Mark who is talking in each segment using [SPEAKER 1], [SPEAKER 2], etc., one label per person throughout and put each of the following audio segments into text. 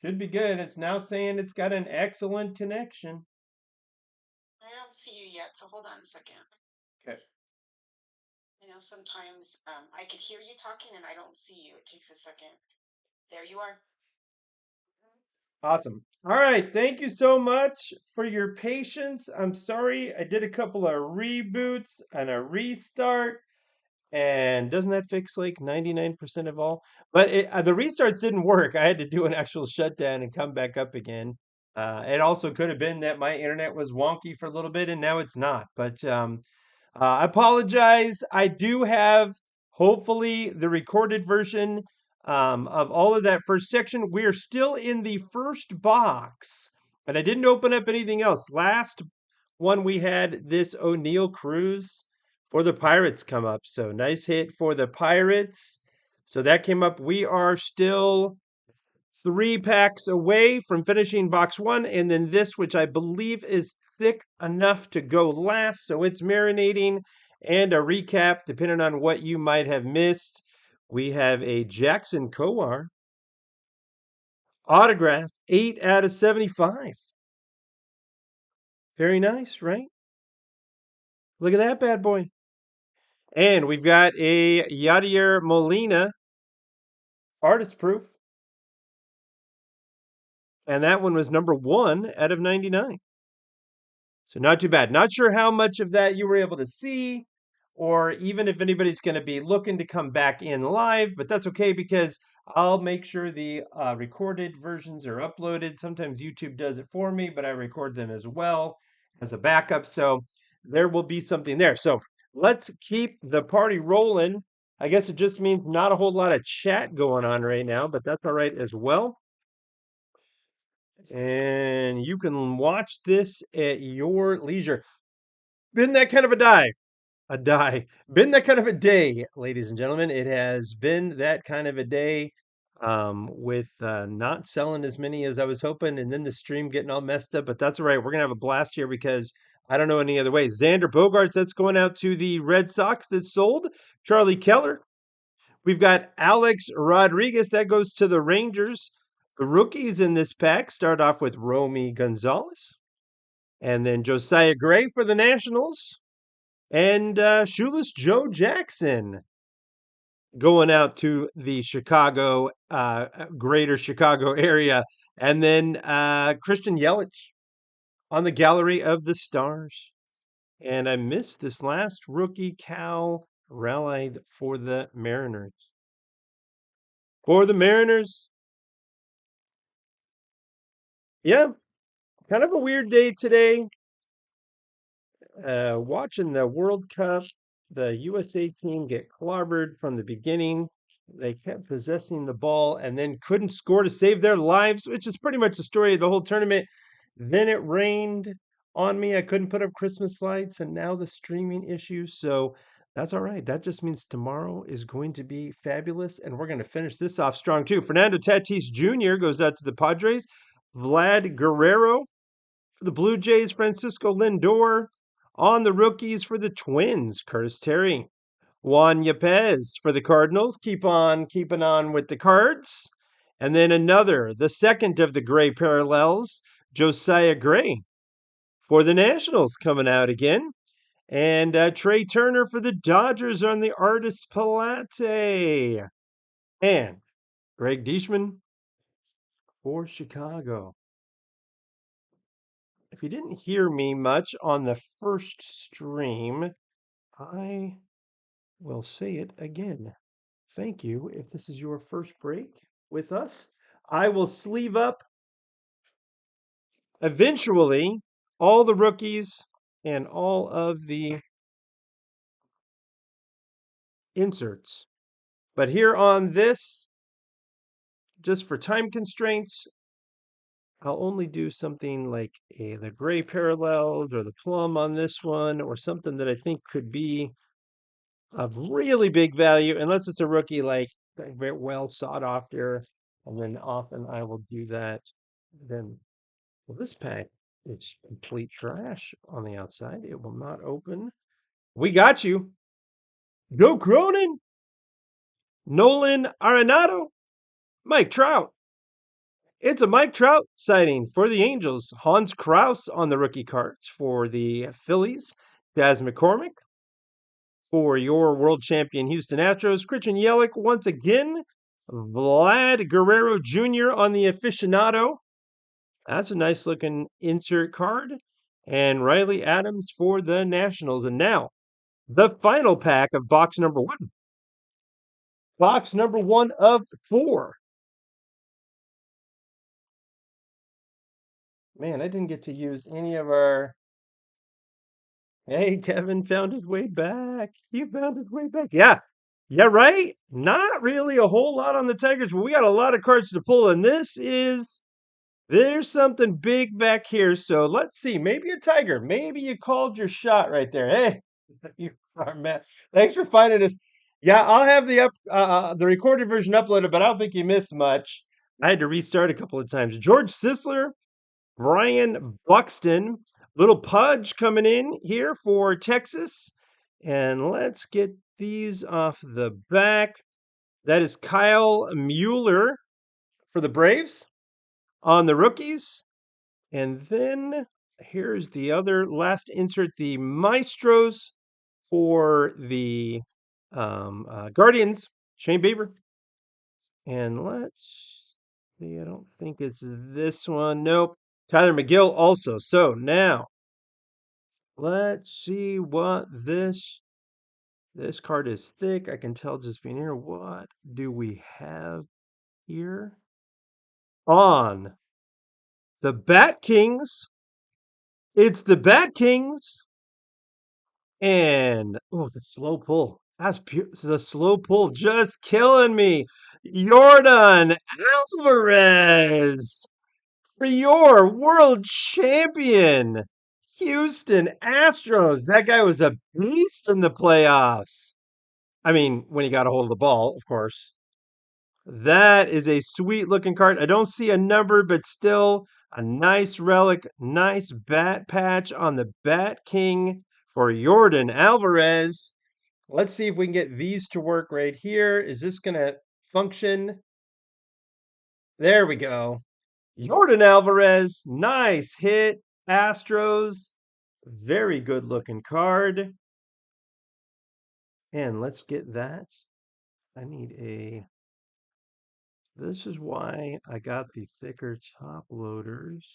[SPEAKER 1] Should be good. It's now saying it's got an excellent connection.
[SPEAKER 2] I don't see you yet, so hold on a second.
[SPEAKER 1] Okay.
[SPEAKER 2] I know sometimes I can hear you talking and I don't see you. It takes a second. There you are.
[SPEAKER 1] Awesome. All right. Thank you so much for your patience. I'm sorry I did a couple of reboots and a restart. And doesn't that fix like 99% of all? But the restarts didn't work. I had to do an actual shutdown and come back up again. It also could have been that my internet was wonky for a little bit and now it's not. But I apologize. I do have, hopefully, the recorded version of all of that first section. We are still in the first box, but I didn't open up anything else. Last one we had this O'Neill Cruz for the Pirates come up. So nice hit for the Pirates. So that came up. We are still 3 packs away from finishing box one. And then this, which I believe is thick enough to go last. So it's marinating. And a recap, depending on what you might have missed. We have a Jackson Kowar autograph, 8 out of 75. Very nice, right? Look at that bad boy. And we've got a Yadier Molina artist proof. And that one was number 1 out of 99. So not too bad. Not sure how much of that you were able to see, or even if anybody's going to be looking to come back in live, but that's okay because I'll make sure the recorded versions are uploaded. Sometimes YouTube does it for me, but I record them as well as a backup. So there will be something there. So let's keep the party rolling. I guess it just means not a whole lot of chat going on right now, but that's all right as well. And you can watch this at your leisure. Been that kind of a die. Been that kind of a day, ladies and gentlemen. It has been that kind of a day with not selling as many as I was hoping, and then the stream getting all messed up. But that's all right. We're gonna have a blast here because I don't know any other way. Xander Bogaerts, that's going out to the Red Sox that sold. Charlie Keller, we've got Alex Rodriguez. That goes to the Rangers. The rookies in this pack start off with Romy Gonzalez and then Josiah Gray for the Nationals and Shoeless Joe Jackson going out to the Chicago, greater Chicago area. And then Christian Yelich on the Gallery of the Stars. And I missed this last rookie Cal rallied for the Mariners. For the Mariners, yeah, kind of a weird day today. Watching the World Cup, the USA team get clobbered from the beginning. They kept possessing the ball and then couldn't score to save their lives, which is pretty much the story of the whole tournament. Then it rained on me. I couldn't put up Christmas lights, and now the streaming issues. So that's all right. That just means tomorrow is going to be fabulous, and we're going to finish this off strong too. Fernando Tatis Jr. goes out to the Padres. Vlad Guerrero for the Blue Jays, Francisco Lindor. On the rookies for the Twins, Curtis Terry. Juan Yepez for the Cardinals. Keep on keeping on with the Cards. And then another, the second of the gray parallels, Josiah Gray for the Nationals coming out again. And Trey Turner for the Dodgers on the Artist Palate. And Greg Deichmann for Chicago. If you didn't hear me much on the first stream, I will say it again. Thank you. If this is your first break with us, I will sleeve up eventually all the rookies and all of the inserts. But here on this, just for time constraints, I'll only do something like the gray parallels or the plum on this one or something that I think could be of really big value, unless it's a rookie like very well sought after. And then often I will do that. Then, well, this pack is complete trash on the outside. It will not open. We got you. Joe Cronin, Nolan Arenado, Mike Trout, It's a Mike Trout sighting for the Angels. Hans Kraus on the rookie cards for the Phillies. Jazz McCormick for your world champion Houston Astros. Christian Yelich once again. Vlad Guerrero Jr. on the aficionado. That's a nice looking insert card. And Riley Adams for the Nationals. And now, the final pack of box number 1. Box number 1 of 4. Man, I didn't get to use any of our. Hey, Kevin found his way back. He found his way back. Yeah. Yeah, right? Not really a whole lot on the Tigers, but we got a lot of cards to pull, and there's something big back here. So let's see. Maybe a Tiger. Maybe you called your shot right there. Hey, you are Matt. Thanks for finding us. Yeah, I'll have the recorded version uploaded, but I don't think you missed much. I had to restart a couple of times. George Sisler, Brian Buxton, little Pudge coming in here for Texas. And let's get these off the back. That is Kyle Mueller for the Braves on the rookies. And then here's the other last insert, the Maestros for the Guardians, Shane Bieber. And let's see, I don't think it's this one. Nope. Tyler McGill also. So now let's see what this card is thick. I can tell just being here. What do we have here? On the Bat Kings. It's the Bat Kings. And oh, the slow pull. That's the slow pull just killing me. Jordan Alvarez for your world champion, Houston Astros. That guy was a beast in the playoffs. I mean, when he got a hold of the ball, of course. That is a sweet looking card. I don't see a number, but still a nice relic, nice bat patch on the Bat King for Jordan Alvarez. Let's see if we can get these to work right here. Is this going to function? There we go. Jordan Alvarez, nice hit. Astros, very good looking card. And let's get that. I need a. This is why I got the thicker top loaders,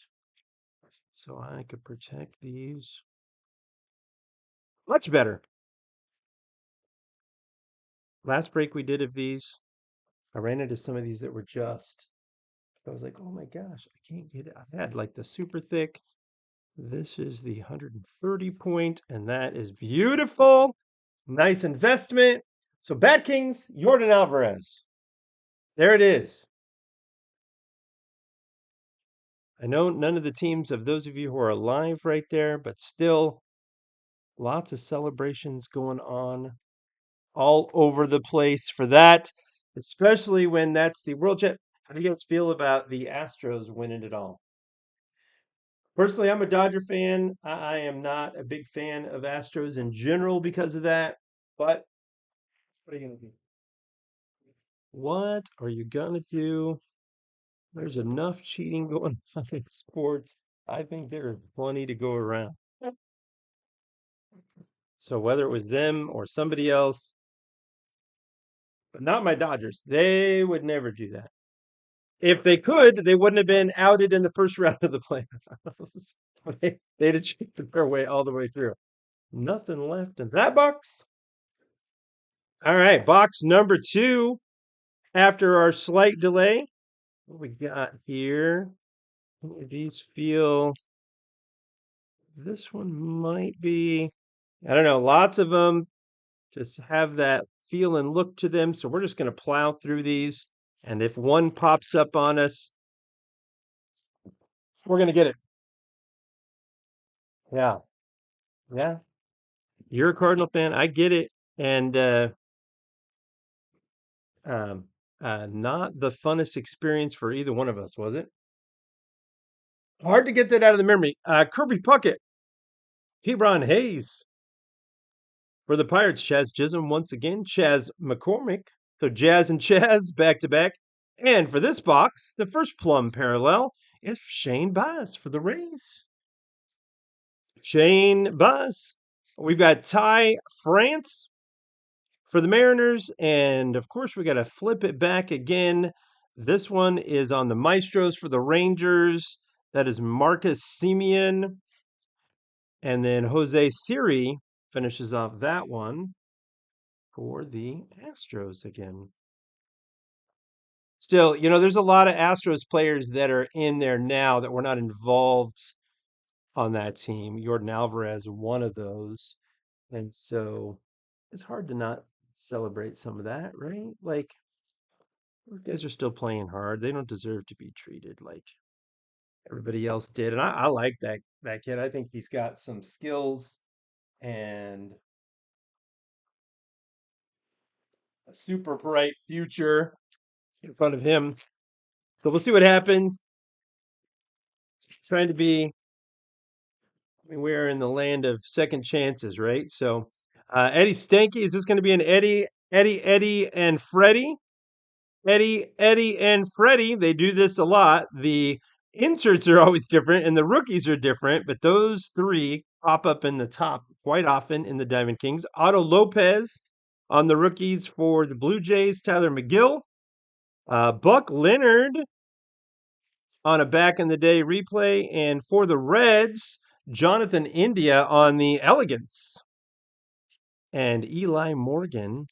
[SPEAKER 1] so I could protect these much better. Last break we did of these, I ran into some of these that were just. I was like, oh my gosh, I can't get it. I had like the super thick. This is the 130 point, and that is beautiful. Nice investment. So Bat Kings, Jordan Alvarez. There it is. I know none of the teams of those of you who are alive right there, but still lots of celebrations going on all over the place for that, especially when that's the World Champ. How do you guys feel about the Astros winning it all? Personally, I'm a Dodger fan. I am not a big fan of Astros in general because of that. But what are you going to do? What are you going to do? There's enough cheating going on in sports. I think there is plenty to go around. So whether it was them or somebody else, but not my Dodgers, they would never do that. If they could, they wouldn't have been outed in the first round of the playoffs. They'd have cheated their way all the way through. Nothing left in that box. All right, box number 2. After our slight delay, what we got here? These feel. This one might be. I don't know. Lots of them just have that feel and look to them. So we're just going to plow through these. And if one pops up on us, we're going to get it. Yeah. Yeah. You're a Cardinal fan. I get it. And not the funnest experience for either one of us, was it? Hard to get that out of the memory. Kirby Puckett, Ke'Bryan Hayes for the Pirates. Chaz Chisholm once again. Chaz McCormick. So Jazz and Chaz back to back. And for this box, the first plum parallel is Shane Baz for the Rays. Shane Baz. We've got Ty France for the Mariners. And of course, we got to flip it back again. This one is on the Maestros for the Rangers. That is Marcus Simeon. And then Jose Siri finishes off that one for the Astros again. Still, there's a lot of Astros players that are in there now that were not involved on that team. Jordan Alvarez, one of those. And so it's hard to not celebrate some of that, right? Like, those guys are still playing hard. They don't deserve to be treated like everybody else did. And I like that kid. I think he's got some skills and a super bright future in front of him. So we'll see what happens. Trying to be, I mean, we're in the land of second chances, right? So Eddie Stanky, is this going to be an Eddie, and Freddie? Eddie, and Freddie, they do this a lot. The inserts are always different and the rookies are different, but those three pop up in the top quite often in the Diamond Kings. Otto Lopez on the rookies for the Blue Jays, Tyler McGill. Buck Leonard on a back in the day replay. And for the Reds, Jonathan India on the Elegance. And Eli Morgan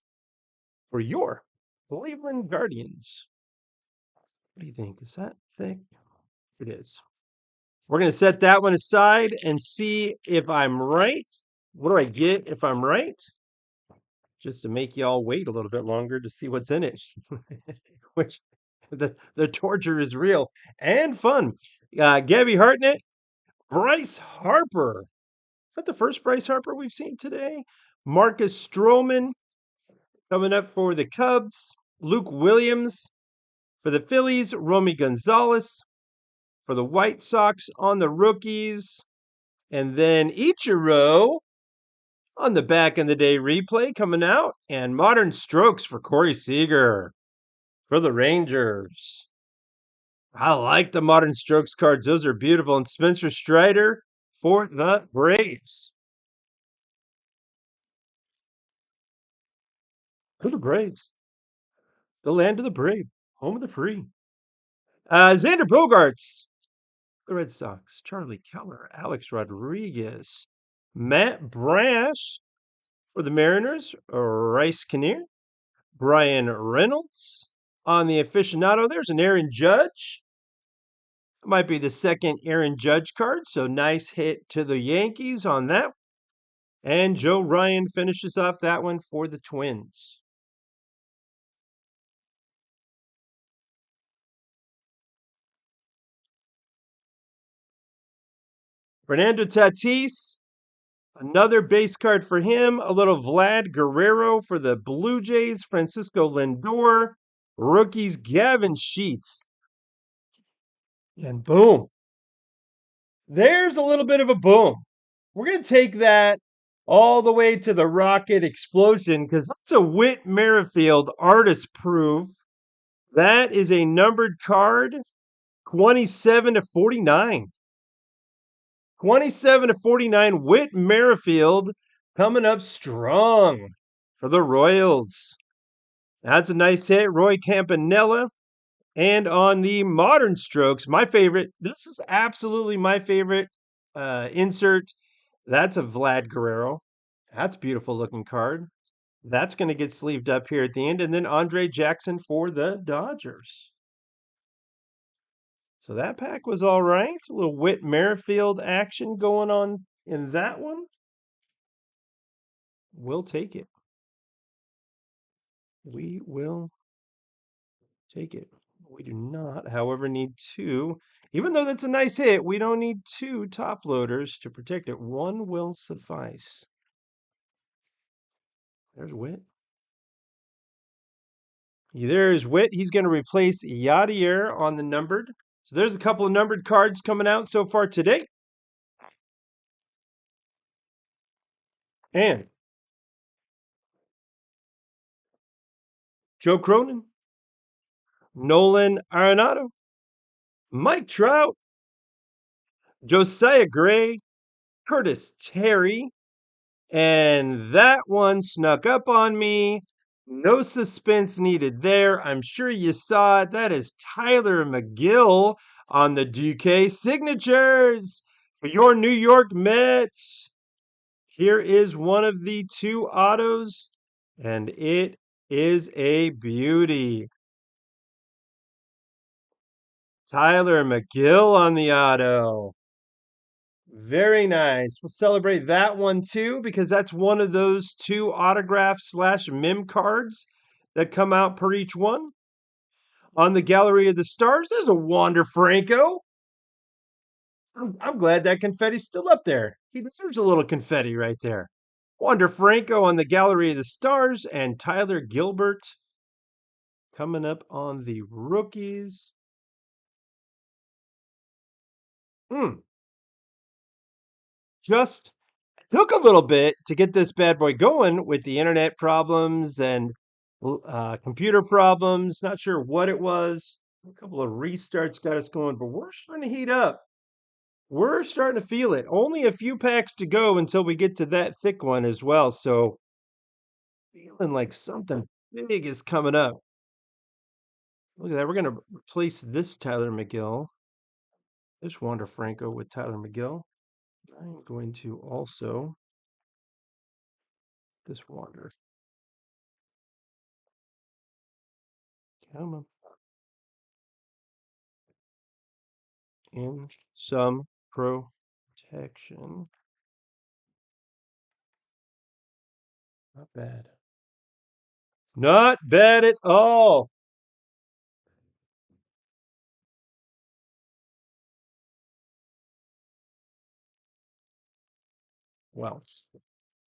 [SPEAKER 1] for your Cleveland Guardians. What do you think? Is that thick? It is. We're going to set that one aside and see if I'm right. What do I get if I'm right? Just to make y'all wait a little bit longer to see what's in it. Which the torture is real and fun. Gabby Hartnett, Bryce Harper. Is that the first Bryce Harper we've seen today? Marcus Stroman coming up for the Cubs. Luke Williams for the Phillies. Romy Gonzalez for the White Sox on the rookies. And then Ichiro on the back in the day replay coming out. And Modern Strokes for Corey Seager for the Rangers. I like the Modern Strokes cards. Those are beautiful. And Spencer Strider for the Braves. For the Braves. The land of the brave. Home of the free. Xander Bogaerts. The Red Sox. Charlie Keller. Alex Rodriguez. Matt Brash for the Mariners. Rice Kinnear. Brian Reynolds. On the aficionado, there's an Aaron Judge. It might be the second Aaron Judge card, so nice hit to the Yankees on that. And Joe Ryan finishes off that one for the Twins. Fernando Tatis, another base card for him. A little Vlad Guerrero for the Blue Jays. Francisco Lindor. Rookies Gavin Sheets. And boom. There's a little bit of a boom. We're going to take that all the way to the rocket explosion because that's a Whit Merrifield artist proof. That is a numbered card, 27 to 49. 27 to 49, Whit Merrifield coming up strong for the Royals. That's a nice hit. Roy Campanella. And on the Modern Strokes, my favorite, this is absolutely my favorite insert. That's a Vlad Guerrero. That's a beautiful looking card. That's going to get sleeved up here at the end. And then Andre Jackson for the Dodgers. So that pack was all right. A little Whit Merrifield action going on in that one. We'll take it. We will take it. We do not, however, need two. Even though that's a nice hit, we don't need two top loaders to protect it. One will suffice. There's Whit. There's Whit. He's going to replace Yadier on the numbered. So there's a couple of numbered cards coming out so far today. And Joe Cronin, Nolan Arenado, Mike Trout, Josiah Gray, Curtis Terry, and that one snuck up on me. No suspense needed there. I'm sure you saw it. That is Tyler McGill on the DK signatures for your New York Mets. Here is one of the two autos, and it is a beauty. Tyler McGill on the auto. Very nice. We'll celebrate that one too, because that's one of those two autograph slash mem cards that come out per each one. On the Gallery of the Stars, there's a Wander Franco. I'm glad that confetti's still up there. He deserves a little confetti right there. Wander Franco on the Gallery of the Stars, and Tyler Gilbert coming up on the rookies. Mm, just took a little bit to get this bad boy going with the internet problems and computer problems. Not sure what it was. A couple of restarts got us going, but we're starting to heat up. We're starting to feel it. Only a few packs to go until we get to that thick one as well. So feeling like something big is coming up. Look at that. We're going to replace this Tyler McGill, this Wander Franco with Tyler McGill. I'm going to also this Wander. Come on. In some protection. Not bad. Not bad at all. Well,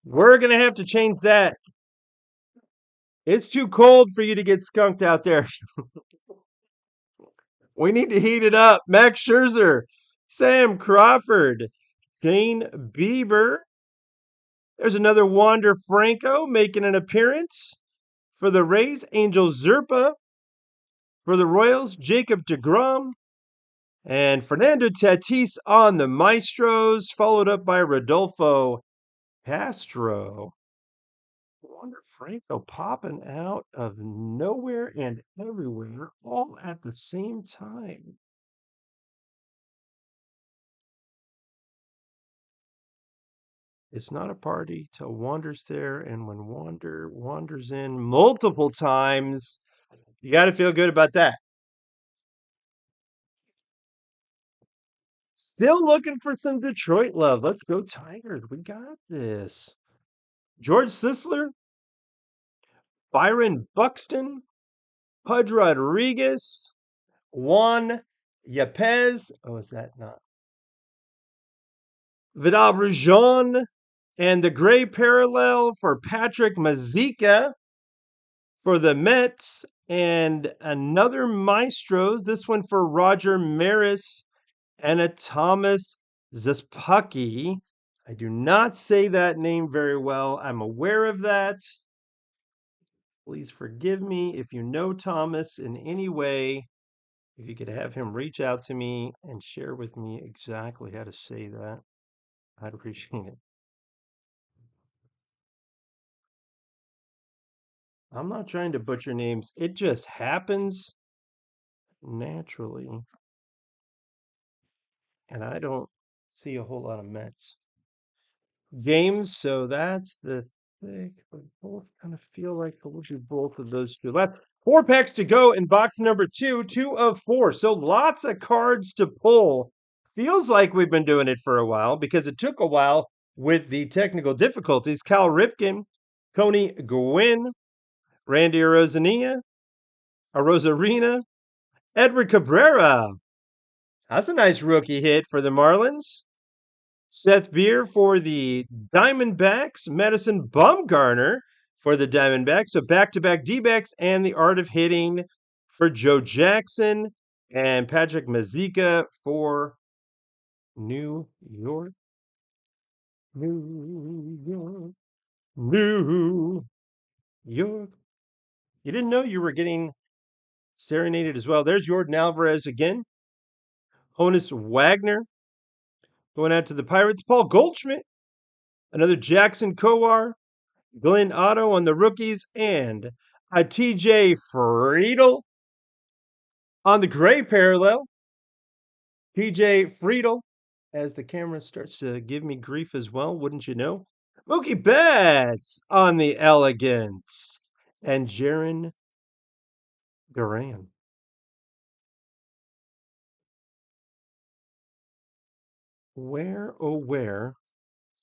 [SPEAKER 1] we're going to have to change that. It's too cold for you to get skunked out there. We need to heat it up. Max Scherzer, Sam Crawford, Shane Bieber. There's another Wander Franco making an appearance for the Rays. Angel Zerpa for the Royals. Jacob DeGrom and Fernando Tatis on the Maestros, followed up by Rodolfo Castro. Wander Franco popping out of nowhere and everywhere all at the same time. It's not a party till Wander's there, and when Wander wanders in multiple times, you got to feel good about that. Still looking for some Detroit love. Let's go Tigers. We got this. George Sisler, Byron Buxton, Pudge Rodriguez, Juan Yepez. Oh, is that not? Vidal Brujon and the gray parallel for Patrick Mazeika for the Mets, and another Maestros. This one for Roger Maris and a Thomas Zespucki. I do not say that name very well. I'm aware of that. Please forgive me if you know Thomas in any way. If you could have him reach out to me and share with me exactly how to say that, I'd appreciate it. I'm not trying to butcher names. It just happens naturally. And I don't see a whole lot of Mets games, so that's the thing. We both kind of feel like we'll do both of those two. Left 4 packs to go in box number 2 of 4. So lots of cards to pull. Feels like we've been doing it for a while because it took a while with the technical difficulties. Cal Ripken, Tony Gwynn, Randy Arozarena, Edward Cabrera. That's a nice rookie hit for the Marlins. Seth Beer for the Diamondbacks, Madison Bumgarner for the Diamondbacks. So back-to-back D-backs and the art of hitting for Joe Jackson and Patrick Mazeika for New York. New York. New York. You didn't know you were getting Serenaded as well. There's Jordan Alvarez again. Honus Wagner going out to the Pirates. Paul Goldschmidt. Another Jackson Kowar. Glenn Otto on the rookies. And a TJ Friedel on the gray parallel. TJ Friedel, as the camera starts to give me grief as well, wouldn't you know? Mookie Betts on the elegance. And Jaron Duran. Where, oh, where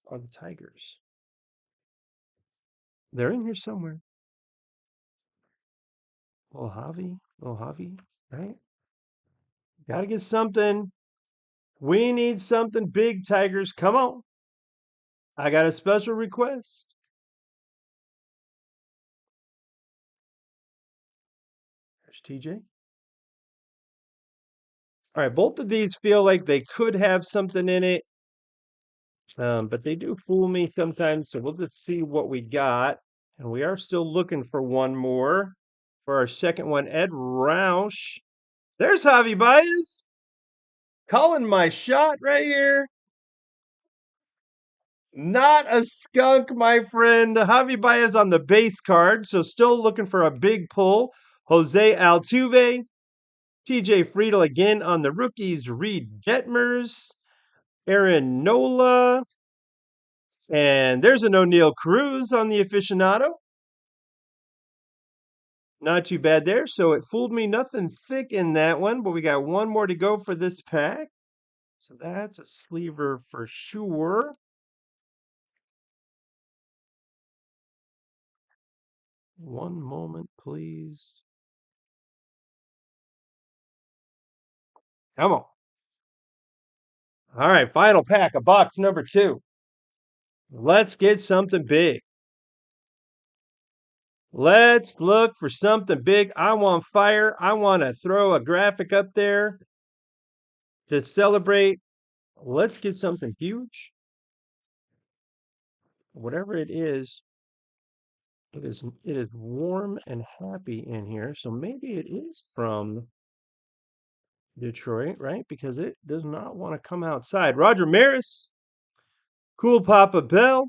[SPEAKER 1] are the Tigers? They're in here somewhere. Little Javi, right? Gotta get something. We need something big, Tigers. Come on. I got a special request. There's TJ. All right, both of these feel like they could have something in it, but they do fool me sometimes. So we'll just see what we got. And we are still looking for one more for our second one. Ed Roush. There's Javi Baez. Calling my shot right here. Not a skunk, my friend. Javi Baez on the base card, so still looking for a big pull. Jose Altuve, TJ Friedel again on the rookies. Reed Detmers, Aaron Nola, and there's an O'Neill Cruz on the aficionado. Not too bad there. So it fooled me. Nothing thick in that one, but we got one more to go for this pack. So that's a sleever for sure. One moment, please. Come on. All right, final pack of box number 2. Let's get something big. Let's look for something big. I want fire. I want to throw a graphic up there to celebrate. Let's get something huge. Whatever it is warm and happy in here. So maybe it is from Detroit, right? Because it does not want to come outside. Roger Maris, Cool Papa Bell,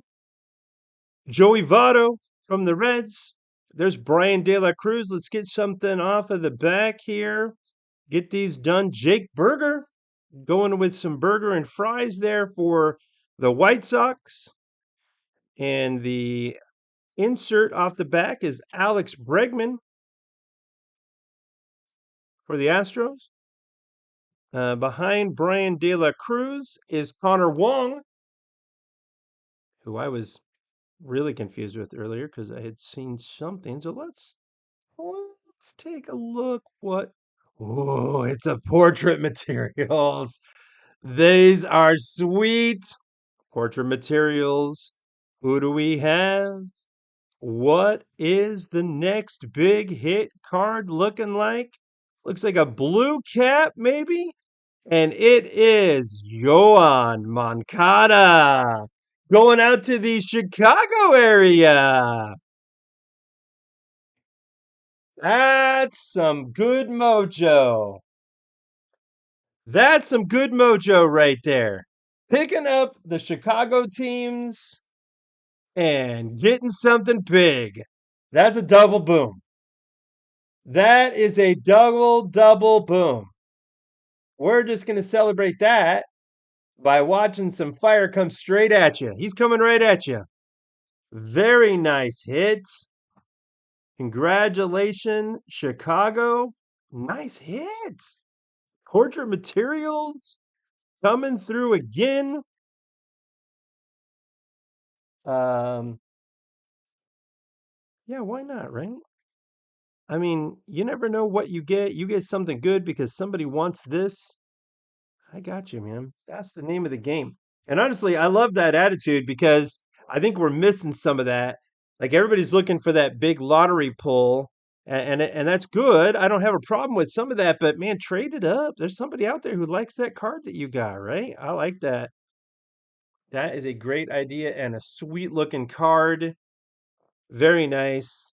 [SPEAKER 1] Joey Votto from the Reds. There's Brian De La Cruz. Let's get something off of the back here. Get these done. Jake Burger going with some burger and fries there for the White Sox. And the insert off the back is Alex Bregman for the Astros. Behind Brian De La Cruz is Connor Wong, who I was really confused with earlier because I had seen something. So let's take a look. What? Oh, it's a portrait materials. These are sweet portrait materials. Who do we have? What is the next big hit card looking like? Looks like a blue cap, maybe? And it is Yoan Moncada going out to the Chicago area. That's some good mojo. That's some good mojo right there. Picking up the Chicago teams and getting something big. That's a double boom. That is a double boom. We're just going to celebrate that by watching some fire come straight at you. He's coming right at you. Very nice hit. Congratulations, Chicago. Nice hit. Portrait materials coming through again. Um, yeah, why not, right? I mean, you never know what you get. You get something good because somebody wants this. I got you, man. That's the name of the game. And honestly, I love that attitude because I think we're missing some of that. Like everybody's looking for that big lottery pull, and that's good. I don't have a problem with some of that, but man, trade it up. There's somebody out there who likes that card that you got, right? I like that. That is a great idea and a sweet looking card. Very nice.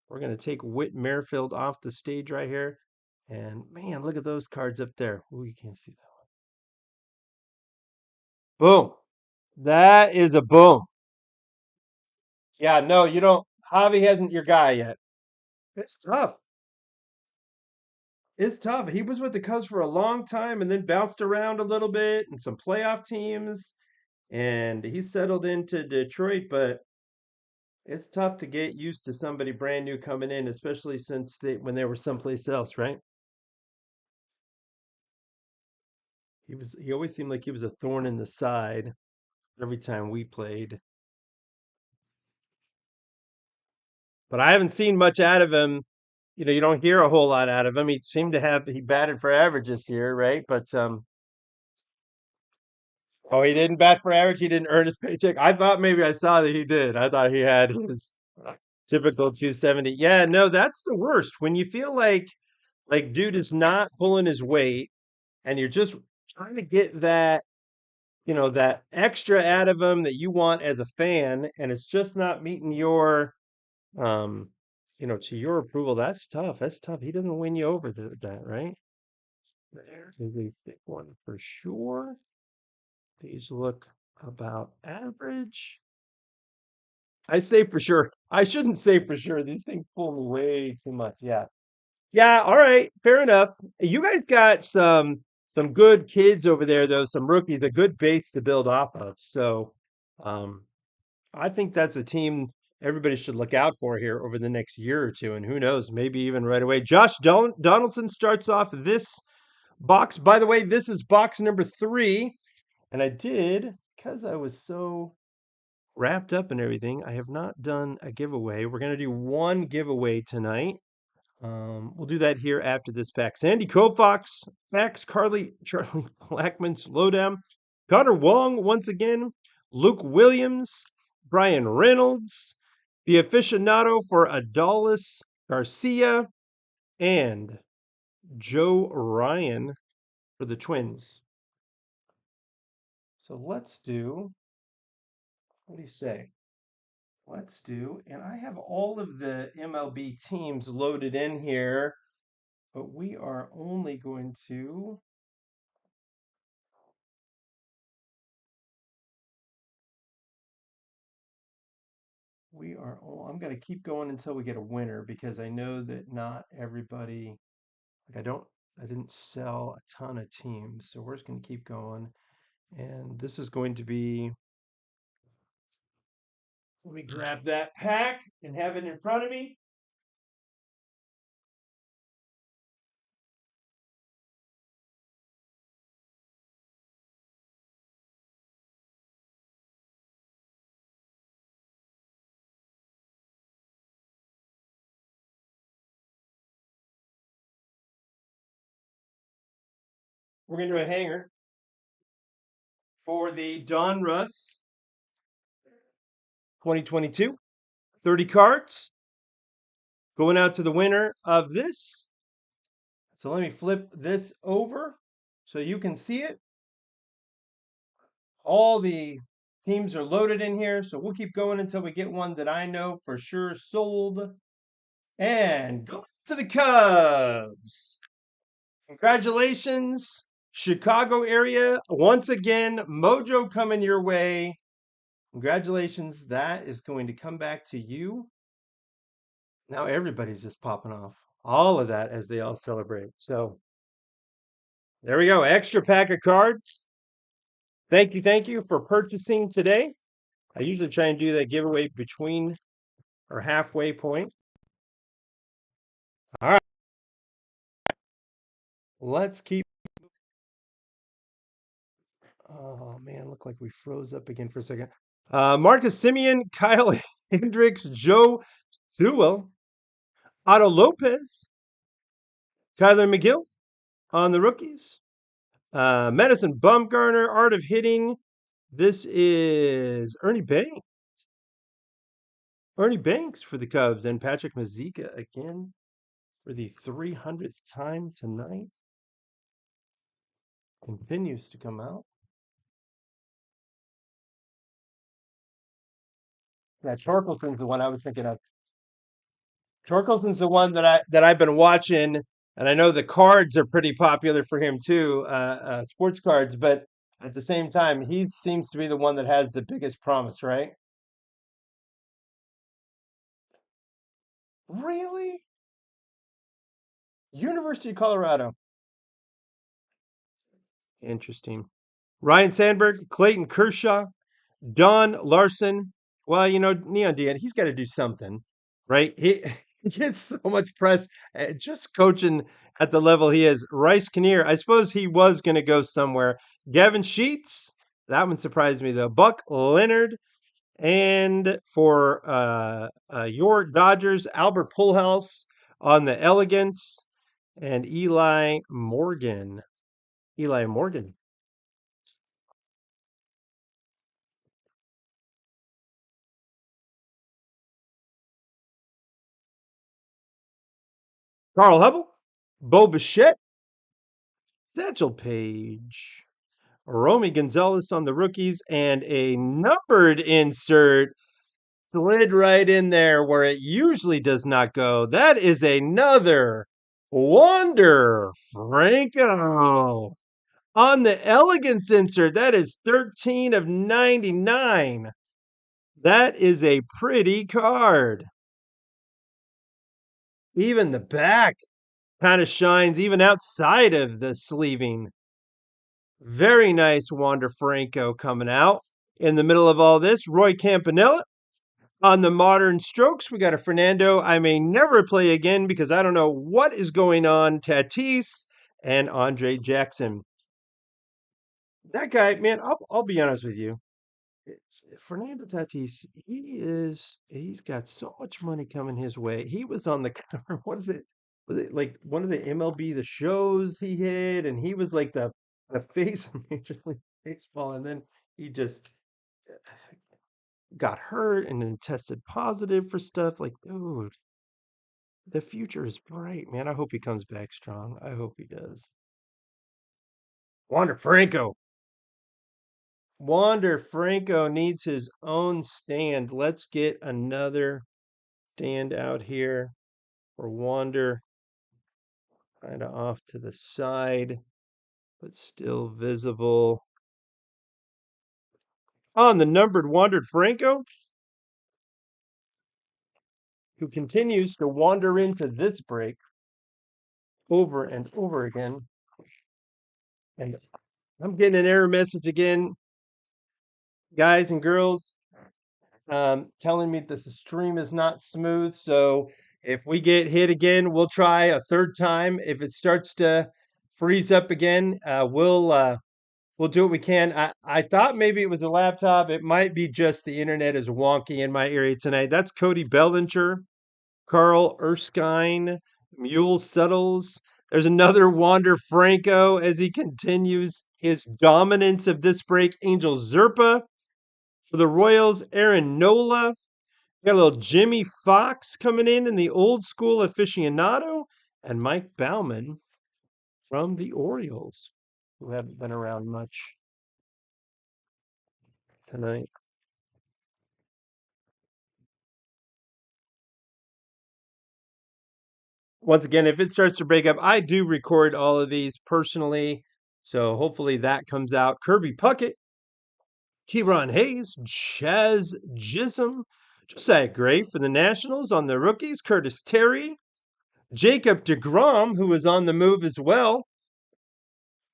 [SPEAKER 1] We're going to take Whit Merrifield off the stage right here. And man, look at those cards up there. Oh, you can't see that. Boom. That is a boom. Yeah, no, you don't. Javi hasn't your guy yet. It's tough. It's tough. He was with the Cubs for a long time and then bounced around a little bit and some playoff teams. And he settled into Detroit, but it's tough to get used to somebody brand new coming in, especially since when they were someplace else, right? He always seemed like he was a thorn in the side every time we played. But I haven't seen much out of him. You don't hear a whole lot out of him. He batted for average this year, right? But oh, he didn't bat for average. He didn't earn his paycheck. I thought maybe I saw that he did. I thought he had his typical 270. Yeah, no, that's the worst. When you feel like dude is not pulling his weight and you're just trying to get that extra out of him that you want as a fan, and it's just not meeting um, to your approval. That's tough. That's tough. He doesn't win you over that, right? There's a thick one for sure. These look about average. I say for sure. I shouldn't say for sure. These things pull me way too much. Yeah. Yeah, all right. Fair enough. You guys got some good kids over there though, some rookies, a good base to build off of. So, um I think that's a team everybody should look out for here over the next year or two, and who knows, maybe even right away. Josh Donaldson starts off this box. By the way, this is box number 3, and because I was so wrapped up in everything, I have not done a giveaway. We're gonna do one giveaway tonight. We'll do that here after this pack. Sandy Koufax, Max Charlie Blackman's Lowdown, Connor Wong once again, Luke Williams, Brian Reynolds, the aficionado for Adolis Garcia, and Joe Ryan for the Twins. So let's do, what do you say? Let's do, and I have all of the MLB teams loaded in here, but we are only going to I'm going to keep going until we get a winner because I know that not everybody, like I didn't sell a ton of teams. So we're just going to keep going. And this is going to be, let me grab that pack and have it in front of me. We're going to do a hanger for the Don Russ 2022, 30 cards going out to the winner of this. So let me flip this over so you can see it. All the teams are loaded in here, so we'll keep going until we get one that I know for sure sold. And go to the Cubs. Congratulations, Chicago area. Once again, Mojo coming your way. Congratulations. That is going to come back to you. Now everybody's just popping off. All of that as they all celebrate. So there we go. Extra pack of cards. Thank you for purchasing today. I usually try and do that giveaway between our halfway point. All right, let's keep. Oh man, looked like we froze up again for a second. Marcus Simeon, Kyle Hendricks, Joe Sewell, Otto Lopez, Tyler McGill on the rookies. Madison Bumgarner, Art of Hitting. This is Ernie Banks. Ernie Banks for the Cubs and Patrick Mazeika again for the 300th time tonight. Continues to come out. That Torkelson's the one I was thinking of. Torkelson's the one that I've been watching, and I know the cards are pretty popular for him too, sports cards. But at the same time, he seems to be the one that has the biggest promise, right? Really? University of Colorado. Interesting. Ryan Sandberg, Clayton Kershaw, Don Larson. Well, Neon Diaz, he's got to do something, right? He, he gets so much press just coaching at the level he is. Rice Kinnear, I suppose he was going to go somewhere. Gavin Sheets, that one surprised me though. Buck Leonard, and for your Dodgers, Albert Pujols on the Elegance, and Eli Morgan. Eli Morgan. Carl Hubble, Bo Bichette, Satchel Paige, Romy Gonzalez on the rookies, and a numbered insert slid right in there where it usually does not go. That is another Wander Franco on the elegance insert. That is 13 of 99. That is a pretty card. Even the back kind of shines even outside of the sleeving. Very nice Wander Franco coming out. In the middle of all this, Roy Campanella. On the modern strokes, we got a Fernando I may never play again because I don't know what is going on. Tatis and Andre Jackson. That guy, man, I'll be honest with you. Fernando Tatis, he's got so much money coming his way. He was on the cover. What is it? Was it like one of the MLB the shows he hit, and he was like the face of Major League Baseball, and then he just got hurt and then tested positive for stuff. Like, dude, the future is bright, man. I hope he comes back strong. I hope he does. Wander Franco. Wander Franco needs his own stand. Let's get another stand out here for Wander, kind of off to the side, but still visible. On the numbered Wander Franco, who continues to wander into this break over and over again. And I'm getting an error message again, guys and girls, telling me this stream is not smooth. So if we get hit again, we'll try a third time. If it starts to freeze up again, we'll do what we can. I thought maybe it was a laptop. It might be just the internet is wonky in my area tonight. That's Cody Bellinger, Carl Erskine, Mule Settles. There's another Wander Franco as he continues his dominance of this break. Angel Zerpa for the Royals, Aaron Nola. Got a little Jimmy Fox coming in the old school aficionado, and Mike Bauman from the Orioles, who haven't been around much tonight. Once again, if it starts to break up, I do record all of these personally. So hopefully that comes out. Kirby Puckett, Kieran Hayes, Chaz Gism, Josiah Gray for the Nationals on the rookies, Curtis Terry, Jacob DeGrom, who is on the move as well,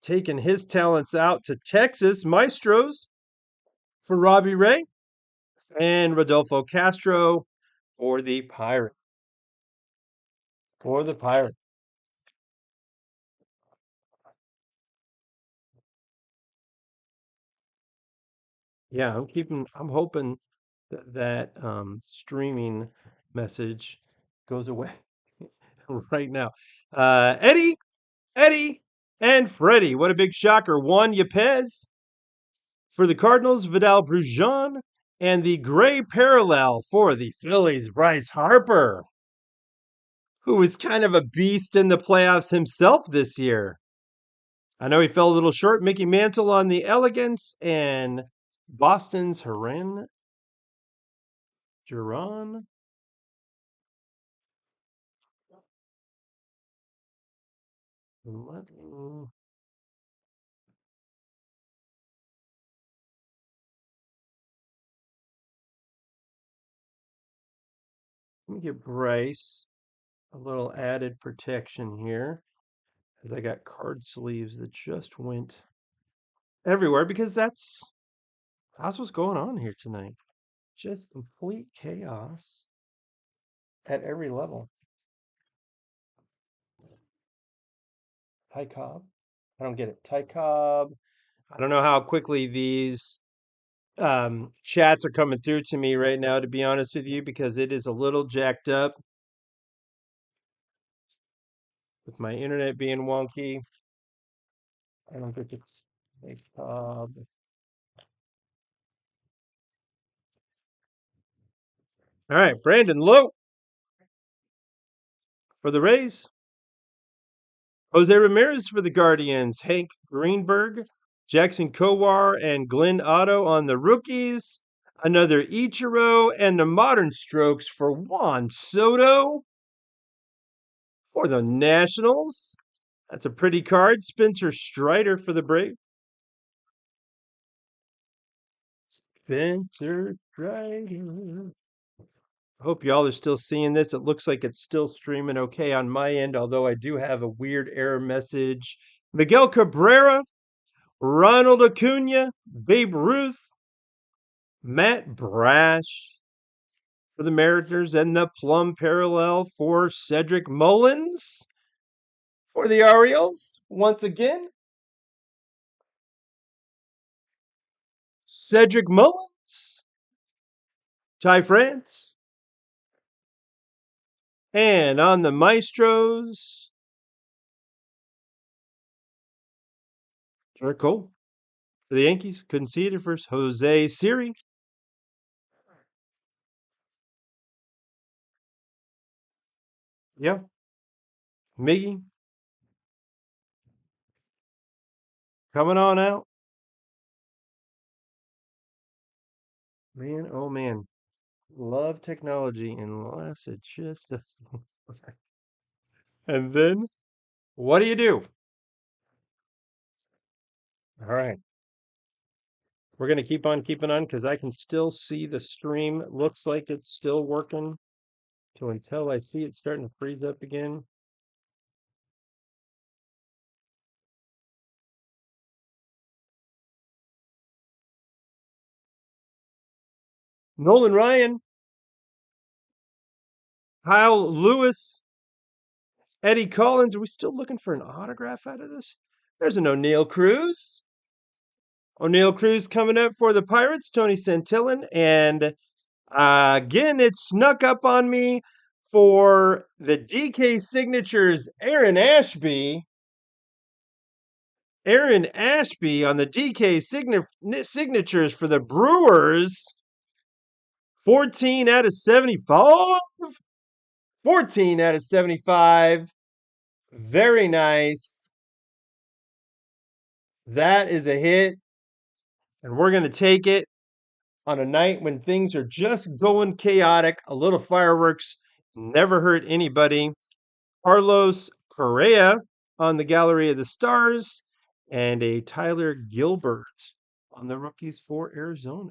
[SPEAKER 1] taking his talents out to Texas, Maestros for Robbie Ray, and Rodolfo Castro for the Pirate. For the Pirate. Yeah, I'm hoping that streaming message goes away right now. Eddie, and Freddie. What a big shocker. Juan Yepez for the Cardinals, Vidal Brujan, and the gray parallel for the Phillies, Bryce Harper, who is kind of a beast in the playoffs himself this year. I know he fell a little short. Mickey Mantle on the Elegance, and Boston's Haran Duran. Let me give Bryce a little added protection here, because I got card sleeves that just went everywhere, because that's what's going on here tonight. Just complete chaos at every level. Ty Cobb? I don't get it. Ty Cobb. I don't know how quickly these chats are coming through to me right now, to be honest with you, because it is a little jacked up with my internet being wonky. I don't think it's Ty Cobb. All right, Brandon Lowe for the Rays. Jose Ramirez for the Guardians. Hank Greenberg, Jackson Kowar, and Glenn Otto on the rookies. Another Ichiro and the modern strokes for Juan Soto for the Nationals. That's a pretty card. Spencer Strider for the Braves. Spencer Strider. I hope y'all are still seeing this. It looks like it's still streaming okay on my end, although I do have a weird error message. Miguel Cabrera, Ronald Acuna, Babe Ruth, Matt Brash for the Mariners, and the plum parallel for Cedric Mullins for the Orioles. Once again, Cedric Mullins, Ty France, and on the Maestros, Jared Cole for the Yankees. Couldn't see it at first. Jose Siri. Yeah. Miggy. Coming on out. Man, oh man. Love technology unless it just doesn't. And then what do you do? All right. We're going to keep on keeping on because I can still see the stream. It looks like it's still working. So until I see it starting to freeze up again. Nolan Ryan, Kyle Lewis, Eddie Collins. Are we still looking for an autograph out of this? There's an O'Neill Cruz. O'Neill Cruz coming up for the Pirates, Tony Santillan. And again, it snuck up on me for the DK Signatures, Aaron Ashby. Aaron Ashby on the DK signatures for the Brewers. 14 out of 75. 14 out of 75. Very nice. That is a hit. And we're going to take it on a night when things are just going chaotic. A little fireworks never hurt anybody. Carlos Correa on the Gallery of the Stars, and a Tyler Gilbert on the rookies for Arizona.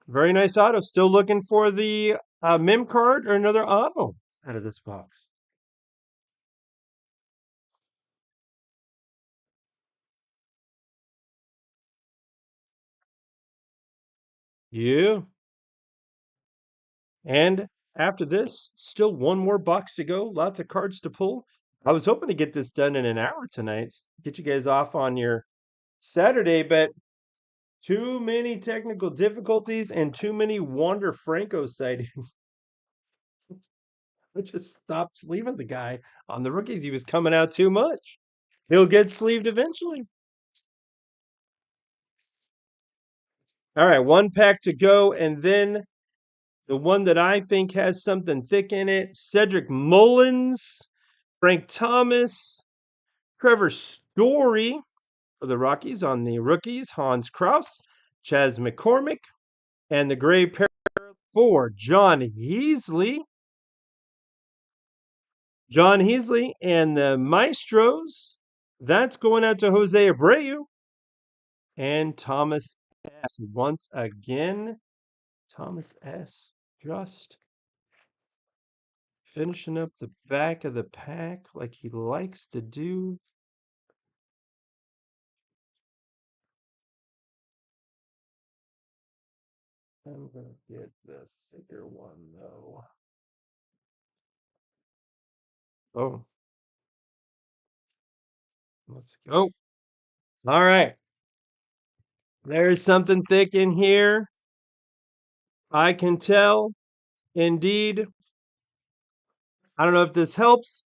[SPEAKER 1] Very nice auto. Still looking for the mem card or another auto out of this box. Yeah. And after this, still one more box to go. Lots of cards to pull. I was hoping to get this done in an hour tonight. Get you guys off on your Saturday, but too many technical difficulties and too many Wander Franco sightings. I just stopped sleeving the guy on the rookies. He was coming out too much. He'll get sleeved eventually. All right, one pack to go, and then the one that I think has something thick in it, Cedric Mullins, Frank Thomas, Trevor Story for the Rockies on the rookies, Hans Kraus, Chas McCormick, and the gray pair for John Heasley. John Heasley and the Maestros. That's going out to Jose Abreu and Thomas S. Once again, Thomas S. just finishing up the back of the pack like he likes to do. I'm going to get the thicker one though. Oh, let's go. All right. There's something thick in here. I can tell. Indeed. I don't know if this helps.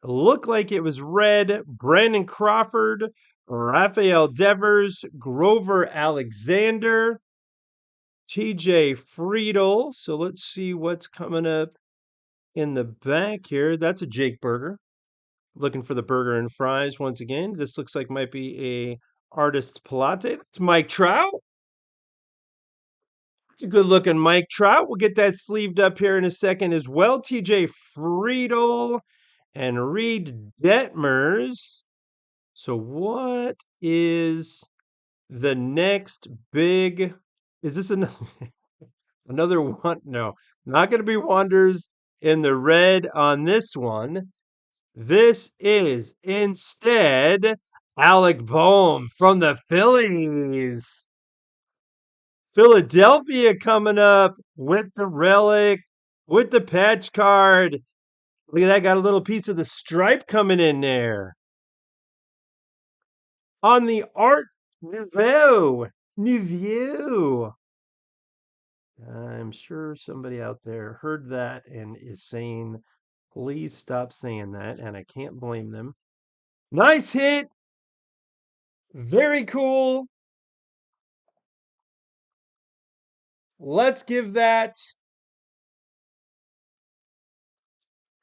[SPEAKER 1] Looked like it was red. Brandon Crawford, Rafael Devers, Grover Alexander, TJ Friedel. So let's see what's coming up in the back here. That's a Jake Burger. Looking for the burger and fries once again. This looks like might be a artist Pilate. That's Mike Trout. It's a good looking Mike Trout. We'll get that sleeved up here in a second as well. TJ Friedel and Reed Detmers. So what is the next big? Is this another another one? No, not going to be Wonders in the red on this one. This is instead Alec Bohm from the Phillies. Philadelphia coming up with the relic, with the patch card. Look at that, got a little piece of the stripe coming in there. On the Art Nouveau. Nouveau. I'm sure somebody out there heard that and is saying, please stop saying that. And I can't blame them. Nice hit. Very cool. Let's give that.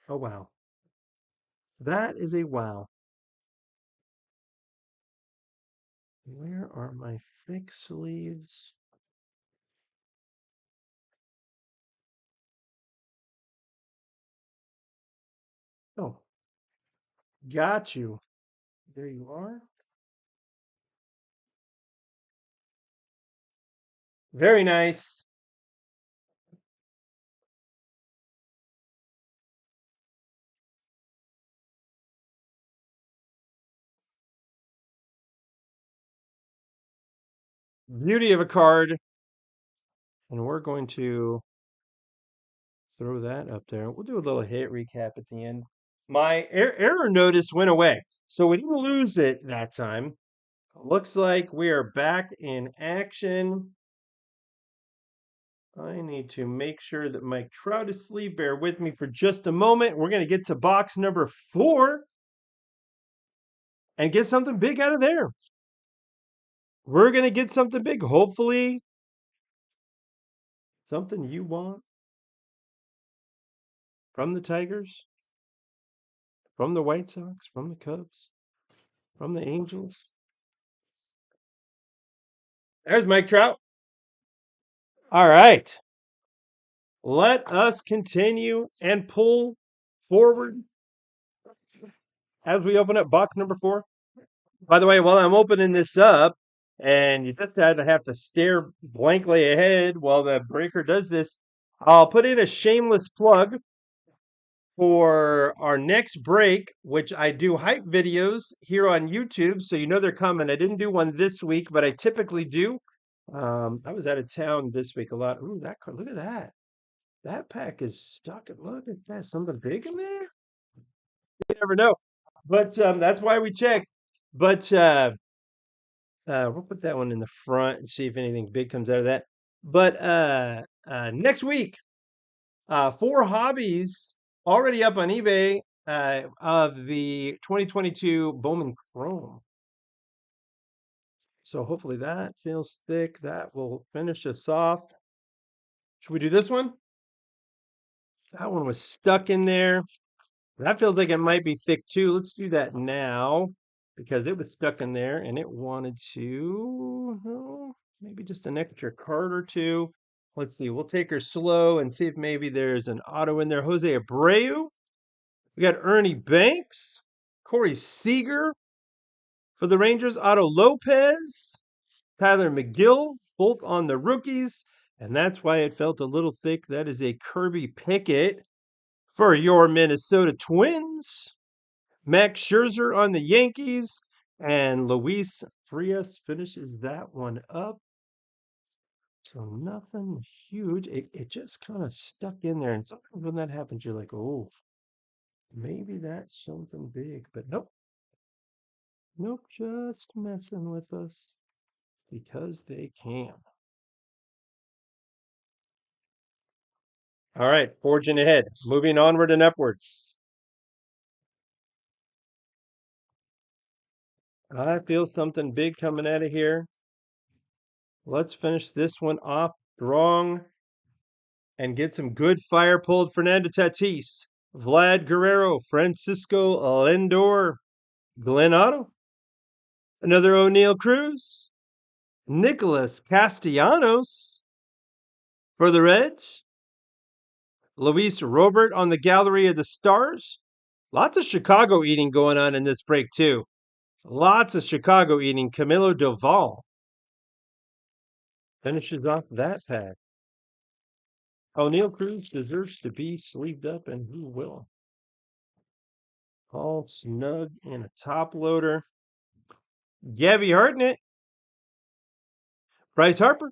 [SPEAKER 1] Oh, wow. That is a wow. Where are my thick sleeves? Oh, got you. There you are. Very nice. Beauty of a card. And we're going to throw that up there. We'll do a little hit recap at the end. My error notice went away. So we didn't lose it that time. Looks like we are back in action. I need to make sure that Mike Trout is asleep. Bear with me for just a moment. We're going to get to box number 4 and get something big out of there. We're going to get something big. Hopefully, something you want from the Tigers, from the White Sox, from the Cubs, from the Angels. There's Mike Trout. All right. Let us continue and pull forward as we open up box number 4. By the way, while I'm opening this up, and you just had to have to stare blankly ahead while the breaker does this, I'll put in a shameless plug for our next break, which I do hype videos here on YouTube. So you know they're coming. I didn't do one this week, but I typically do. I was out of town this week a lot. Ooh, that card, look at that. That pack is stuck. Look at that. Something big in there? You never know. But that's why we check. But we'll put that one in the front and see if anything big comes out of that. But next week, 4 hobbies already up on eBay of the 2022 Bowman Chrome. So hopefully that feels thick. That will finish us off. Should we do this one? That one was stuck in there. That feels like it might be thick too. Let's do that now because it was stuck in there and it wanted to, maybe just an extra card or two. Let's see. We'll take her slow and see if maybe there's an auto in there. Jose Abreu. We got Ernie Banks, Corey Seager for the Rangers, Otto Lopez, Tyler McGill, both on the rookies. And that's why it felt a little thick. That is a Kirby Pickett for your Minnesota Twins. Max Scherzer on the Yankees. And Luis Frias finishes that one up. So nothing huge. It just kind of stuck in there. And sometimes when that happens, you're like, oh, maybe that's something big. But nope. Nope, just messing with us because they can. All right, forging ahead, moving onward and upwards. I feel something big coming out of here. Let's finish this one off strong and get some good fire pulled. Fernando Tatis, Vlad Guerrero, Francisco Lindor, Glenn Otto, another O'Neill Cruz, Nicholas Castellanos for the Reds, Luis Robert on the Gallery of the Stars. Lots of Chicago eating going on in this break, too. Lots of Chicago eating. Camilo Doval finishes off that pack. O'Neill Cruz deserves to be sleeved up, and who will? All snug in a top loader. Gabby Hartnett, Bryce Harper,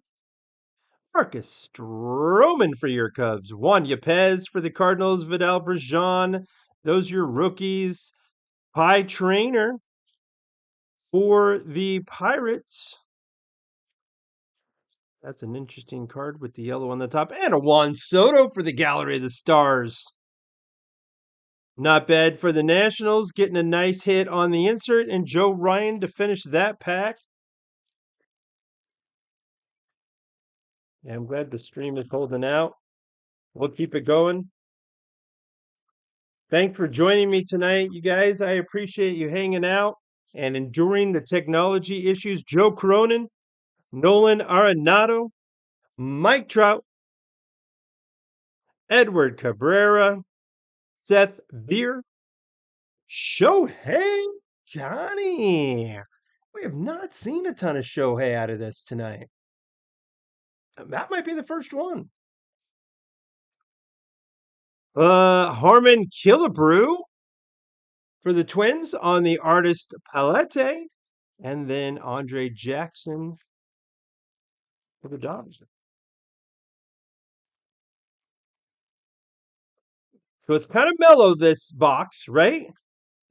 [SPEAKER 1] Marcus Stroman for your Cubs, Juan Yepez for the Cardinals, Vidal Braján. Those are your rookies. Pie Trainer for the Pirates. That's an interesting card with the yellow on the top. And a Juan Soto for the Gallery of the Stars. Not bad for the Nationals. Getting a nice hit on the insert. And Joe Ryan to finish that pack. Yeah, I'm glad the stream is holding out. We'll keep it going. Thanks for joining me tonight, you guys. I appreciate you hanging out and enduring the technology issues. Joe Cronin, Nolan Arenado, Mike Trout, Edward Cabrera, Seth Beer, Shohei Johnny. We have not seen a ton of Shohei out of this tonight. That might be the first one. Harmon Killebrew for the Twins on the artist Palette. And then Andre Jackson for the Dodgers. So it's kind of mellow, this box, right?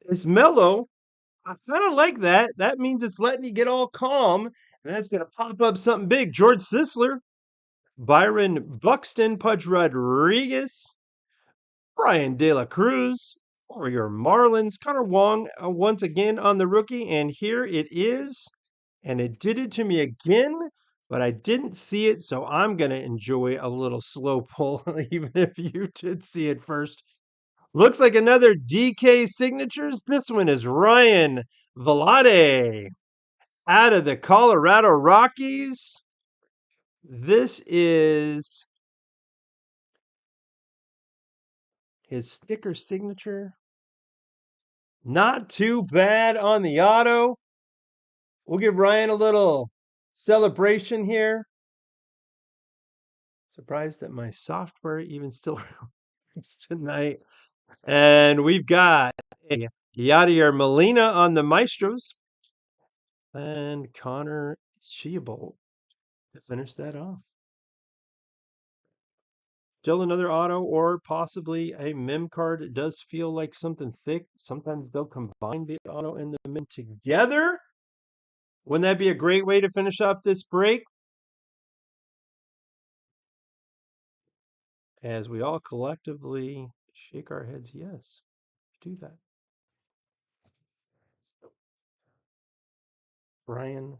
[SPEAKER 1] It's mellow. I kind of like that. That means it's letting you get all calm. And that's going to pop up something big. George Sisler, Byron Buxton, Pudge Rodriguez, Brian De La Cruz, for your Marlins. Connor Wong once again on the rookie. And here it is. And it did it to me again, but I didn't see it. So I'm going to enjoy a little slow pull, even if you did see it first. Looks like another DK signatures. This one is Ryan Velade out of the Colorado Rockies. This is his sticker signature. Not too bad on the auto. We'll give Ryan a little celebration here. Surprised that my software even still works tonight. And we've got a Yadier Molina on the Maestros. And Connor Sheabolt to finish that off. Still another auto or possibly a mem card. It does feel like something thick. Sometimes they'll combine the auto and the mem together. Wouldn't that be a great way to finish off this break? As we all collectively shake our heads, yes, do that. Brian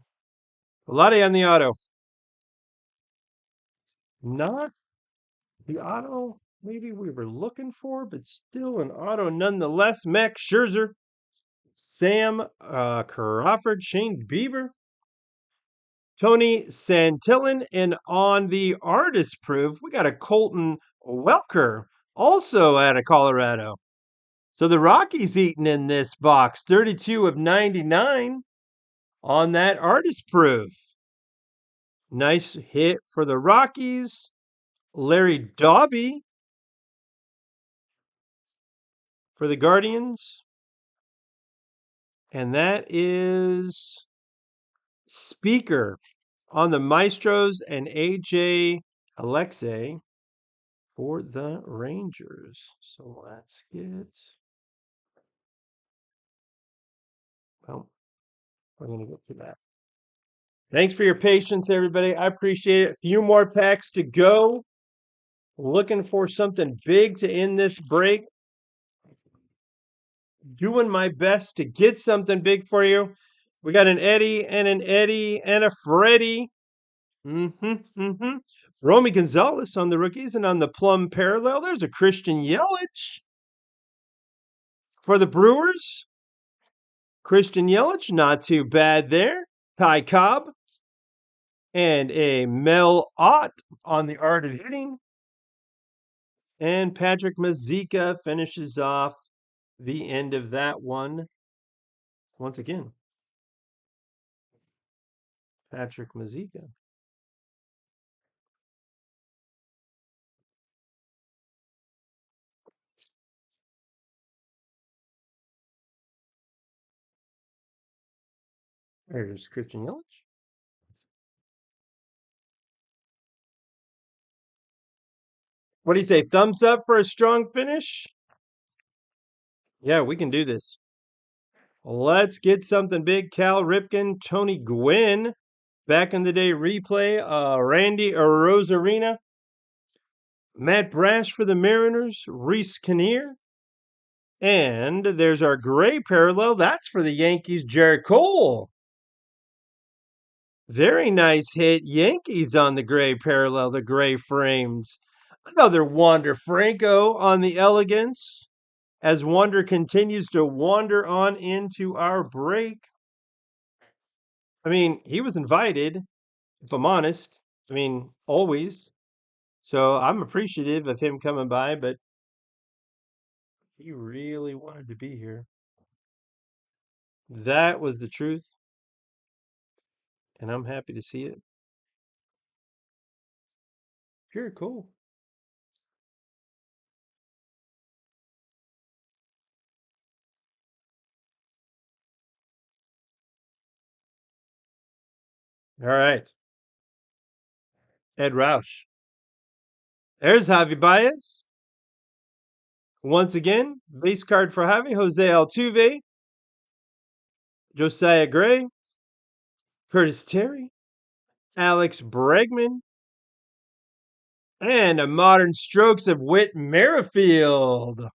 [SPEAKER 1] Vlade on the auto. Not the auto maybe we were looking for, but still an auto nonetheless. Max Scherzer, Sam Crawford, Shane Bieber, Tony Santillan, and on the artist proof, we got a Colton Welker, also out of Colorado. So the Rockies eating in this box, 32 of 99 on that artist proof. Nice hit for the Rockies. Larry Doby for the Guardians. And that is Speaker on the Maestros and AJ Alexei for the Rangers. So let's get, well, we're going to get to that. Thanks for your patience, everybody. I appreciate it. A few more packs to go. Looking for something big to end this break. Doing my best to get something big for you. We got an Eddie and a Freddie. Romy Gonzalez on the rookies, and on the plum parallel, there's a Christian Yelich for the Brewers. Christian Yelich, not too bad there. Ty Cobb and a Mel Ott on the art of hitting. And Patrick Mazeika finishes off the end of that one. Once again, Patrick Mazeika. There's Christian Yelich. What do you say? Thumbs up for a strong finish? Yeah, we can do this. Let's get something big. Cal Ripken, Tony Gwynn, back in the day replay. Randy Rosarina, Matt Brash for the Mariners, Reese Kinnear. And there's our gray parallel. That's for the Yankees, Jarrett Cole. Very nice hit. Yankees on the gray parallel, the gray frames. Another Wander Franco on the elegance as Wander continues to wander on into our break. I mean, he was invited, if I'm honest. I mean, always. So I'm appreciative of him coming by, but he really wanted to be here. That was the truth, and I'm happy to see it. Pure cool. All right. Ed Roush. There's Javi Baez. Once again, base card for Javi, Jose Altuve, Josiah Gray, Curtis Terry, Alex Bregman, and a modern strokes of Whit Merrifield.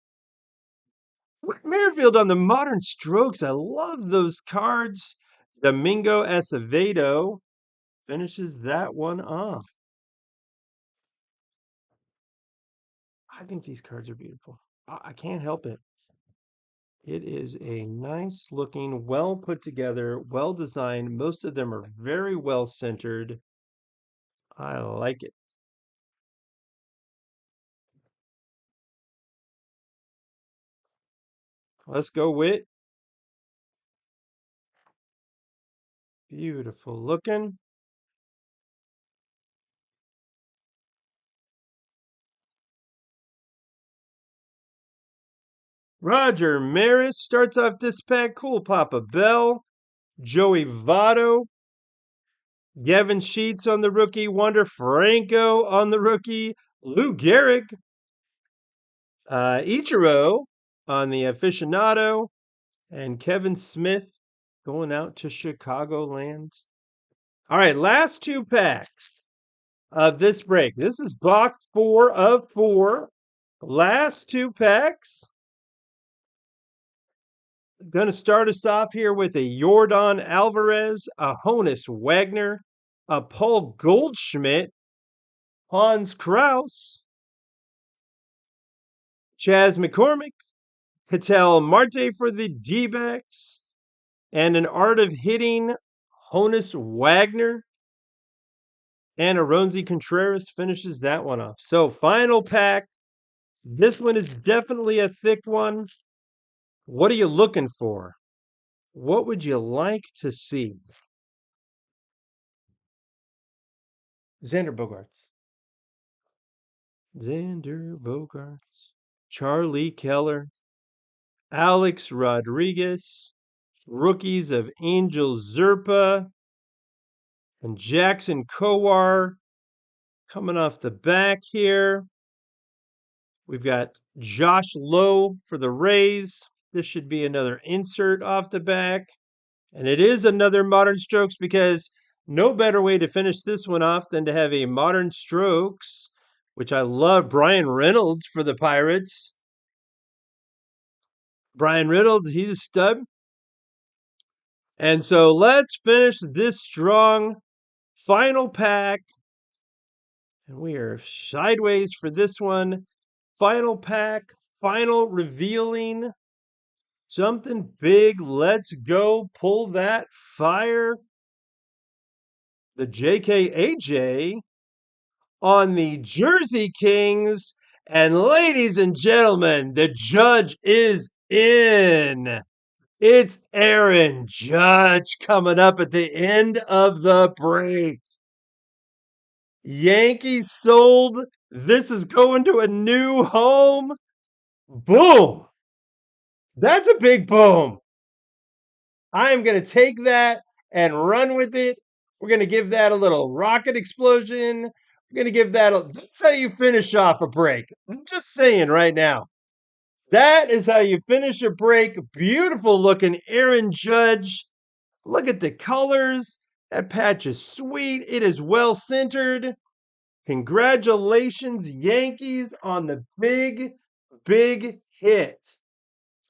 [SPEAKER 1] Whit Merrifield on the modern strokes. I love those cards. Domingo Acevedo finishes that one off. I think these cards are beautiful. I can't help it. It is a nice looking, well put together, well designed. Most of them are very well centered. I like it. Let's go with beautiful looking. Roger Maris starts off this pack. Cool Papa Bell. Joey Votto. Gavin Sheets on the rookie. Wander Franco on the rookie. Lou Gehrig. Ichiro on the aficionado. And Kevin Smith going out to Chicagoland. All right, last two packs of this break. This is box 4 of 4. Last two packs. Going to start us off here with a Jordan Alvarez, a Honus Wagner, a Paul Goldschmidt, Hans Kraus, Chas McCormick, Ketel Marte for the D-backs, and an Art of Hitting Honus Wagner. And Aronzi Contreras finishes that one off. So final pack. This one is definitely a thick one. What are you looking for? What would you like to see? Xander Bogaerts. Xander Bogaerts. Charlie Keller. Alex Rodriguez. Rookies of Angel Zerpa and Jackson Kowar coming off the back here. We've got Josh Lowe for the Rays. This should be another insert off the back. And it is another Modern Strokes because no better way to finish this one off than to have a Modern Strokes, which I love. Brian Reynolds for the Pirates. Brian Reynolds, he's a stud. And so let's finish this strong final pack. And we are sideways for this one. Final pack, final revealing. Something big. Let's go. Pull that fire. The JKAJ on the Jersey Kings. And ladies and gentlemen, the judge is in. It's Aaron Judge coming up at the end of the break. Yankees sold. This is going to a new home. Boom. That's a big boom. I am going to take that and run with it. We're going to give that a little rocket explosion. We're going to give that that's how you finish off a break. I'm just saying right now. That is how you finish a break. Beautiful looking Aaron Judge. Look at the colors. That patch is sweet. It is well centered. Congratulations, Yankees, on the big, big hit.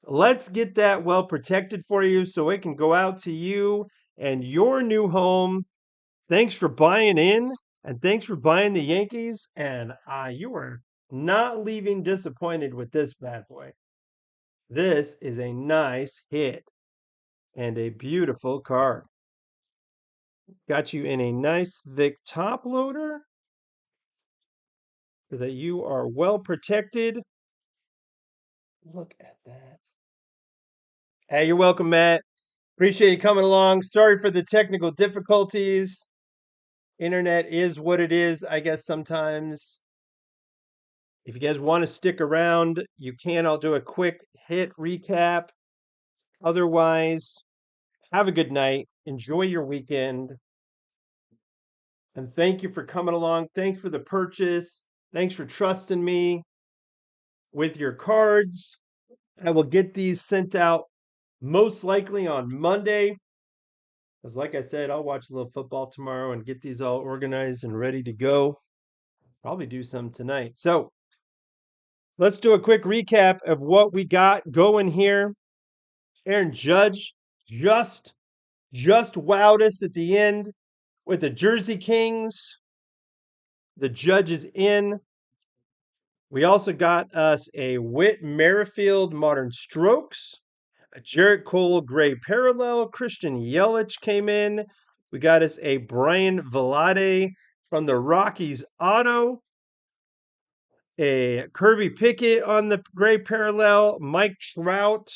[SPEAKER 1] Let's get that well protected for you so it can go out to you and your new home. Thanks for buying in and thanks for buying the Yankees. And you are not leaving disappointed with this bad boy. This is a nice hit and a beautiful card. Got you in a nice thick top loader so that you are well protected. Look at that. Hey, you're welcome, Matt. Appreciate you coming along. Sorry for the technical difficulties. Internet is what it is, I guess, sometimes. If you guys want to stick around, you can. I'll do a quick hit recap. Otherwise, have a good night. Enjoy your weekend. And thank you for coming along. Thanks for the purchase. Thanks for trusting me with your cards. I will get these sent out most likely on Monday. Because, like I said, I'll watch a little football tomorrow and get these all organized and ready to go. Probably do some tonight. So let's do a quick recap of what we got going here. Aaron Judge just wowed us at the end with the Jersey Kings. The Judge is in. We also got us a Whit Merrifield Modern Strokes, a Jarrett Cole Gray Parallel. Christian Yelich came in. We got us a Brian Velade from the Rockies Auto, a Kirby Pickett on the Gray Parallel, Mike Trout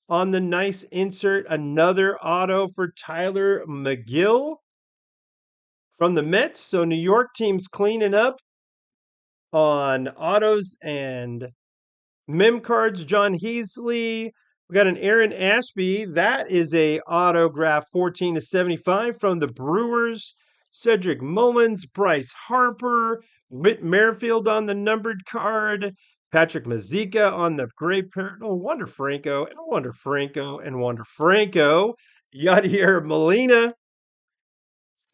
[SPEAKER 1] on the nice insert, another auto for Tyler McGill from the Mets. So New York team's cleaning up on autos and mem cards. John Heasley. We got an Aaron Ashby. That is a autograph 14/75 from the Brewers. Cedric Mullins, Bryce Harper, Whit Merrifield on the numbered card, Patrick Mazeika on the gray pair. Oh, Wander Franco, and Wander Franco, and Wander Franco. Yadier Molina.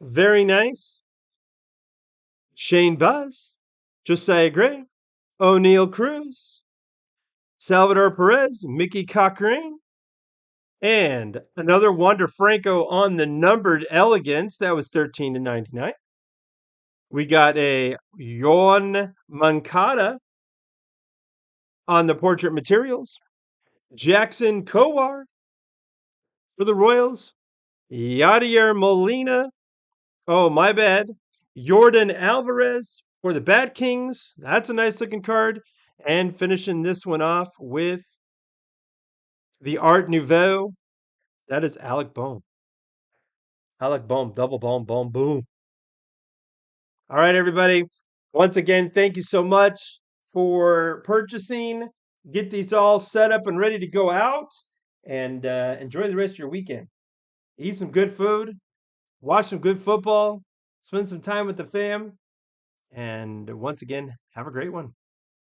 [SPEAKER 1] Very nice. Shane Buzz, Josiah Gray, O'Neill Cruz, Salvador Perez, Mickey Cochrane, and another Wander Franco on the numbered elegance. That was 13/99. We got a Yoan Moncada on the portrait materials. Jackson Kowar for the Royals. Yadier Molina. Oh, my bad. Jordan Alvarez for the Bat Kings. That's a nice looking card. And finishing this one off with The Art Nouveau, that is Alec Bohm. Alec Bohm, double boom, boom, boom. All right, everybody. Once again, thank you so much for purchasing. Get these all set up and ready to go out and enjoy the rest of your weekend. Eat some good food, watch some good football, spend some time with the fam, and once again, have a great one.